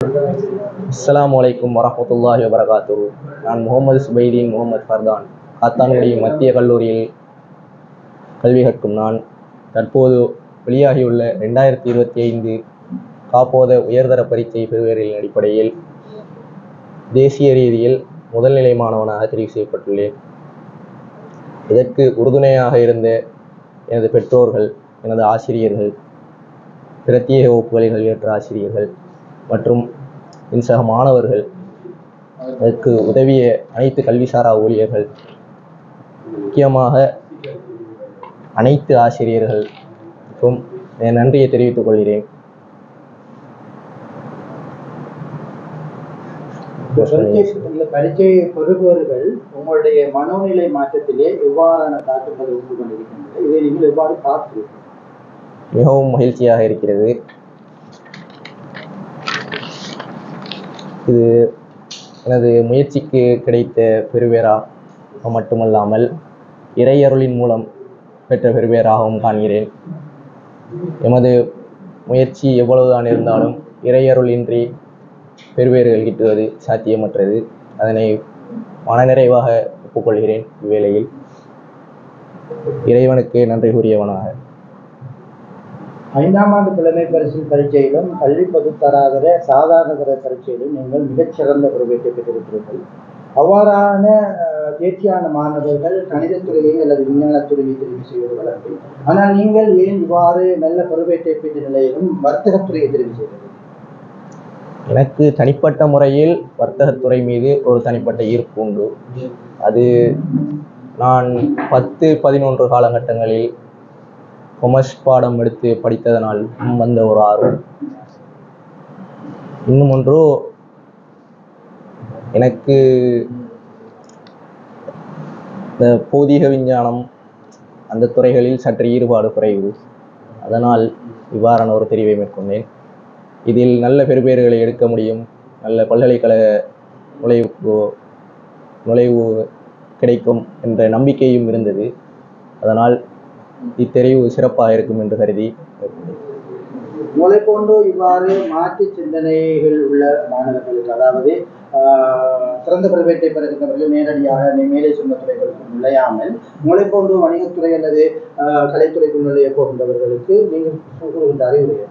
அஸ்ஸலாமு அலைக்கும் வரஹ்மத்துல்லாஹி வபரகாத்துஹு. நான் முகமது சுபைதீன் முகமது ஃபர்தான், காத்தான்குடி மத்திய கல்லூரியில் கல்வி கற்கும் நான் தற்போது வெளியாகியுள்ள 2025 காப்போத உயர்தர பரீட்சை பெறுபேறுகளின் அடிப்படையில் தேசிய ரீதியில் முதல்நிலை மாணவனாக தெரிவு செய்யப்பட்டுள்ளேன். இதற்கு உறுதுணையாக இருந்த எனது பெற்றோர்கள், எனது ஆசிரியர்கள், பிரத்யேக வகுப்புகளில் ஏற்ற ஆசிரியர்கள் மற்றும் என் சக மாணவர்கள், அதற்கு உதவிய அனைத்து கல்விசாரா ஊழியர்கள், முக்கியமாக அனைத்து ஆசிரியர்களுக்கும் என் நன்றியை தெரிவித்துக் கொள்கிறேன். பரீட்சை பெறுபவர்கள் உங்களுடைய மனோநிலை மாற்றத்திலே எவ்வாறான தாக்கங்களை உண்டு கொண்டிருக்கின்றன, இதை நீங்கள் எவ்வாறு பார்க்கிறீர்கள்? மிகவும் மகிழ்ச்சியாக இருக்கிறது. இது எனது முயற்சிக்கு கிடைத்த பெறுபேறாக மட்டுமல்லாமல் இறையருளின் மூலம் பெற்ற பெறுபேறாகவும் காண்கிறேன். எமது முயற்சி எவ்வளவுதான் இருந்தாலும் இறையருளின்றி பெறுபேறுகள் கிட்டுவது சாத்தியமற்றது. அதனை மனநிறைவாக ஒப்புக்கொள்கிறேன். இவ்வேளையில் இறைவனுக்கு நன்றி கூறியவனாக. 5ஆம் ஆண்டு புலமை பரிசு பரீட்சையிலும் கல்வி பொதுத்தராதர சாதாரண தர பரீட்சையிலும் நீங்கள் மிகச்சிறந்த பெறுபேற்றை பெற்றிருக்கிறீர்கள். அவ்வாறான தேர்ச்சியான மாணவர்கள் கணிதத்துறையை அல்லது விஞ்ஞானத்துறையை தெரிவு செய்வது வழக்கு. ஆனால் நீங்கள் ஏன் இவ்வாறு நல்ல பெறுபேற்றை பெற்ற நிலையிலும் வர்த்தகத்துறையை தெரிவு செய்வது? எனக்கு தனிப்பட்ட முறையில் வர்த்தகத்துறை மீது ஒரு தனிப்பட்ட ஈர்ப்பு உண்டு. அது நான் 10-11 காலகட்டங்களில் கொமர்ஸ் பாடம் எடுத்து படித்ததனால் வந்த ஒரு ஆர்வம். இன்னும் ஒன்று, எனக்கு இந்த பௌதீக விஞ்ஞானம் அந்த துறைகளில் சற்று ஈடுபாடு குறைவு. அதனால் இவ்வாறான ஒரு தெரிவை மேற்கொண்டேன். இதில் நல்ல பெறுபேறுகளை எடுக்க முடியும், நல்ல பல்கலைக்கழக நுழைவு கிடைக்கும் என்ற நம்பிக்கையும் இருந்தது. அதனால் இத்தெரிவு சிறப்பாக இருக்கும் என்று கருதி உங்களை போன்று இவ்வாறு மாற்று சிந்தனைகள் உள்ள மாணவர்களுக்கு, அதாவது சிறந்த பெறுபேற்றை பெறுகின்றவர்கள் நேரடியாக மேலே சொன்ன துறைகளுக்கு நுழையாமல் உங்களை போன்று வணிகத்துறை அல்லது கலைத்துறைக்கு நுழைய போகின்றவர்களுக்கு நீங்கள் கூறுகின்ற அறிவுரை?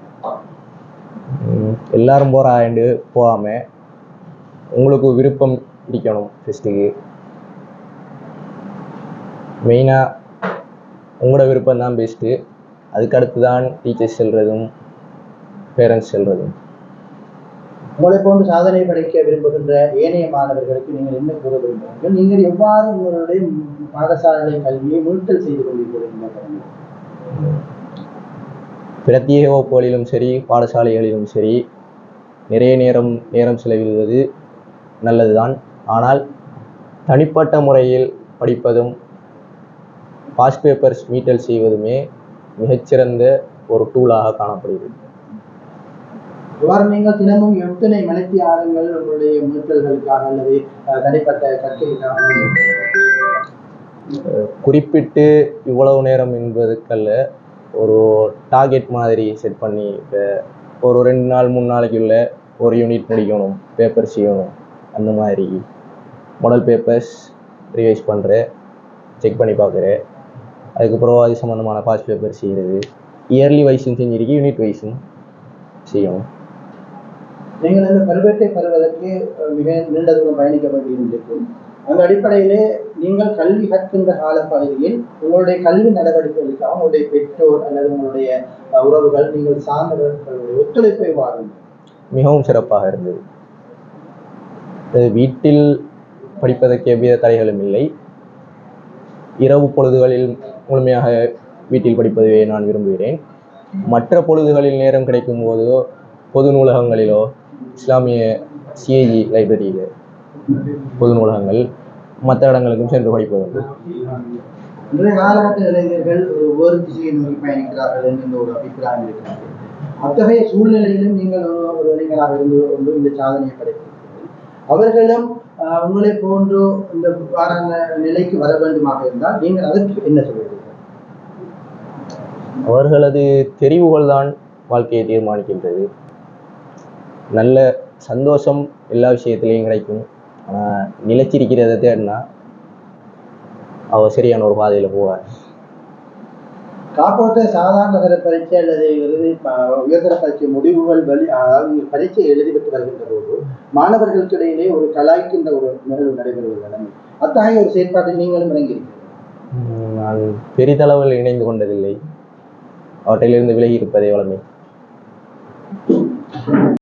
எல்லாரும் போறாண்டு போகாம உங்களுக்கு விருப்பம் பிடிக்கணும். ஃபஸ்ட்டுக்கு மெயினாக உங்களோட விருப்பம் தான் பெஸ்ட்டு. அதுக்கடுத்து தான் டீச்சர்ஸ் செல்வதும் பேரண்ட்ஸ் செல்வதும். உங்களை போன்று சாதனை படைக்க விரும்புகின்ற ஏனைய மாணவர்களுக்கு நீங்கள் என்ன கூற விரும்புகிறீர்கள்? நீங்கள் எவ்வாறு உங்களுடைய பாடசாலை கல்வியை மீட்டல் செய்து கொண்டிருக்கிறீர்கள்? பிரத்யேக வகுப்புகளிலும் சரி, பாடசாலைகளிலும் சரி, நிறைய நேரம் செலவிடுவது நல்லதுதான். ஆனால் தனிப்பட்ட முறையில் படிப்பதும் பாஸ்ட் பேப்பர்ஸ் மீட்டல் செய்வதுமே மிகச்சிறந்த ஒரு டூலாக காணப்படுகிறது. இவ்வாறு நீங்கள் தினமும் எத்தனை மணித்தி ஆரங்கள் உங்களுடைய மீட்டல்களுக்காக அல்லது தனிப்பட்ட கற்கைக்காக? குறிப்பிட்டு இவ்வளவு நேரம் என்பதுக்கல்ல, ஒரு டார்கெட் மாதிரி செட் பண்ணி, இப்போ ஒரு 2 நாள் 3 நாளைக்குள்ள ஒரு யூனிட் முடிக்கணும், பேப்பர் செய்யணும். அந்த மாதிரி மாடல் பேப்பர்ஸ் ரிவைஸ் பண்ணுறேன், செக் பண்ணி பார்க்குறேன். அதுக்கப்புறம் அது சம்மந்தமான பாஸ்ட் பேப்பர் செய்கிறது. இயர்லி வைஸும் செஞ்சிருக்கு, யூனிட் வைஸும் செய்யணும். நீங்கள் அந்த பெறுபேற்றை பெறுவதற்கு மிக நீண்ட தூரம் பயணிக்க வேண்டியிருக்கும். அந்த அடிப்படையிலே நீங்கள் கல்வி கற்கின்ற காலப்பகுதியில் உங்களுடைய கல்வி நடவடிக்கைகளுக்காக உங்களுடைய பெற்றோர் அல்லது உங்களுடைய உறவுகள், நீங்கள் சார்ந்தவர்களுடைய ஒத்துழைப்பை வாருங்கள். மிகவும் சிறப்பாக இருந்தது. வீட்டில் படிப்பதற்கு எவ்வித தடைகளும் இல்லை. இரவு பொழுதுகளில் முழுமையாக வீட்டில் படிப்பதை நான் விரும்புகிறேன். மற்ற பொழுதுகளில் நேரம் கிடைக்கும் போதோ பொது நூலகங்களிலோ, இஸ்லாமிய சிஏஜி லைப்ரரியில் பொது நூலகங்கள், மற்ற இடங்களுக்கும் சென்று படிப்பது. இன்றைய காலகட்ட இளைஞர்கள் ஒரு திசையை நோக்கி பயணிக்கிறார்கள் என்று ஒரு அபிப்பிராயம் இருக்கிறது. அத்தகைய சூழ்நிலையிலும் நீங்கள் ஒரு இளைஞராக இருந்து கொண்டு இந்த சாதனையை படைத்திருக்கிறீர்கள். அவர்களும் உங்களை போன்று இந்த நிலைக்கு வர வேண்டுமாக இருந்தால் நீங்கள் அதற்கு என்ன சொல்வீர்கள்? அவர்களது தெரிவுகள் தான் வாழ்க்கையை தீர்மானிக்கின்றது. நல்ல சந்தோஷம் எல்லா விஷயத்துலேயும் கிடைக்கும். ஆனால் நிலைச்சிருக்கிறத தேடினா அவ சரியான ஒரு பாதையில் போவார். காப்போத்த சாதாரண தர பரீட்சை அல்லது உயர்தர பரீட்சை முடிவுகள் அதாவது நீங்கள் பரீட்சை எழுதிவிட்டு வருகின்ற போது மாணவர்களுக்கு இடையிலே ஒரு கலாய்க்கின்ற ஒரு நிகழ்வு நடைபெறுவதல்ல, அத்தகைய ஒரு செயற்பாட்டில் நீங்களும் இறங்கியிருக்கிறீர்கள்? நான் பெரிதளவில் இணைந்து கொண்டதில்லை. அவற்றிலிருந்து விலகி இருப்பதே வளமை.